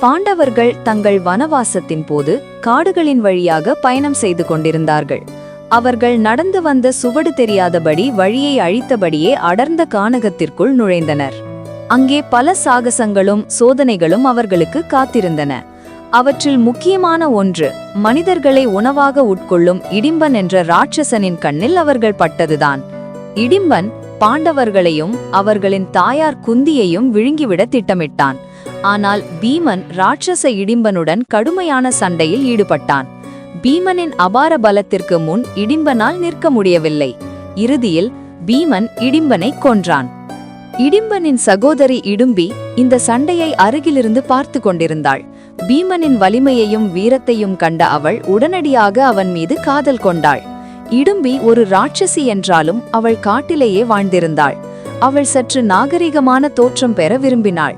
பாண்டவர்கள் தங்கள் வனவாசத்தின் போது காடுகளின் வழியாக பயணம் செய்து கொண்டிருந்தார்கள். அவர்கள் நடந்து வந்த சுவடு தெரியாதபடி வழியை அழித்தபடியே அடர்ந்த கானகத்திற்குள் நுழைந்தனர். அங்கே பல சாகசங்களும் சோதனைகளும் அவர்களுக்கு காத்திருந்தன. அவற்றில் முக்கியமான ஒன்று மனிதர்களை உணவாக உட்கொள்ளும் இடிம்பன் என்ற ராட்சசனின் கண்ணில் அவர்கள் பட்டதுதான். இடிம்பன் பாண்டவர்களையும் அவர்களின் தாயார் குந்தியையும் விழுங்கிவிட திட்டமிட்டான். ஆனால் பீமன் ராட்சச இடிம்பனுடன் கடுமையான சண்டையில் ஈடுபட்டான். பீமனின் அபார பலத்திற்கு முன் இடிம்பனால் நிற்க முடியவில்லை. இறுதியில் பீமன் இடிம்பனை கொன்றான். இடிம்பனின் சகோதரி இடும்பி இந்த சண்டையை அருகிலிருந்து பார்த்து கொண்டிருந்தாள். பீமனின் வலிமையையும் வீரத்தையும் கண்ட அவள் உடனடியாக அவன் மீது காதல் கொண்டாள். இடும்பி ஒரு ராட்சசி என்றாலும் அவள் காட்டிலேயே வாழ்ந்திருந்தாள். அவள் சற்று நாகரிகமான தோற்றம் பெற விரும்பினாள்.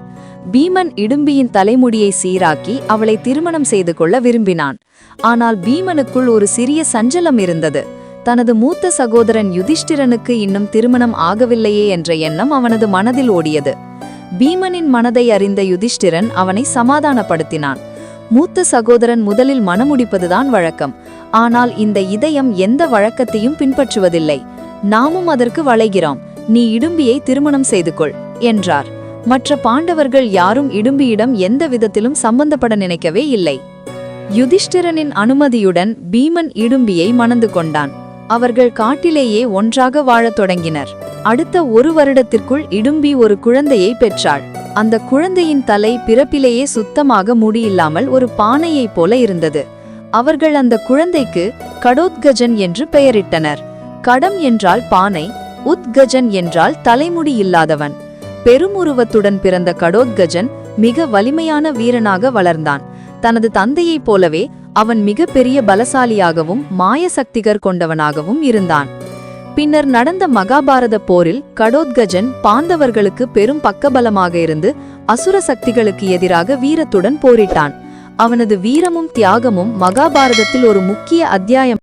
பீமன் இடும்பியின் தலைமுடியை சீராக்கி அவளை திருமணம் செய்து கொள்ள விரும்பினான். ஆனால் பீமனுக்குள் ஒரு சிறிய சஞ்சலம் இருந்தது. தனது மூத்த சகோதரன் யுதிஷ்டிரனுக்கு இன்னும் திருமணம் ஆகவில்லையே என்ற எண்ணம் அவனது மனதில் ஓடியது. பீமனின் மனதை அறிந்த யுதிஷ்டிரன் அவனை சமாதானப்படுத்தினான். மூத்த சகோதரன் முதலில் மணமுடிப்பதுதான் வழக்கம். ஆனால் இந்த இதயம் எந்த வழக்கத்தையும் பின்பற்றுவதில்லை. நாமும் அதற்கு வளைகிறோம். நீ இடும்பியை திருமணம் செய்து கொள் என்றார். மற்ற பாண்டவர்கள் யாரும் இடும்பியிடம் எந்த விதத்திலும் சம்பந்தப்பட நினைக்கவே இல்லை. யுதிஷ்டிரனின் அனுமதியுடன் பீமன் இடும்பியை மணந்து கொண்டான். அவர்கள் காட்டிலேயே ஒன்றாக வாழத் தொடங்கினர். அடுத்த 1 வருடத்திற்குள் இடும்பி ஒரு குழந்தையை பெற்றாள். அந்த குழந்தையின் தலை பிறப்பிலேயே சுத்தமாக முடியில்லாமல் ஒரு பானையைப் போல இருந்தது. அவர்கள் அந்த குழந்தைக்கு கடோத்கஜன் என்று பெயரிட்டனர். கடம் என்றால் பானை, உத்கஜன் என்றால் தலைமுடி இல்லாதவன். பெருமுருவத்துடன் பிறந்த கடோத்கஜன் மிக வலிமையான வீரனாக வளர்ந்தான். தனது தந்தையைப் போலவே அவன் மிக பெரிய பலசாலியாகவும் மாயசக்திகர் கொண்டவனாகவும் இருந்தான். பின்னர் நடந்த மகாபாரத போரில் கடோத்கஜன் பாண்டவர்களுக்கு பெரும் பக்கபலமாக இருந்து அசுர சக்திகளுக்கு எதிராக வீரத்துடன் போரிட்டான். அவனது வீரமும் தியாகமும் மகாபாரதத்தில் ஒரு முக்கிய அத்தியாயம்.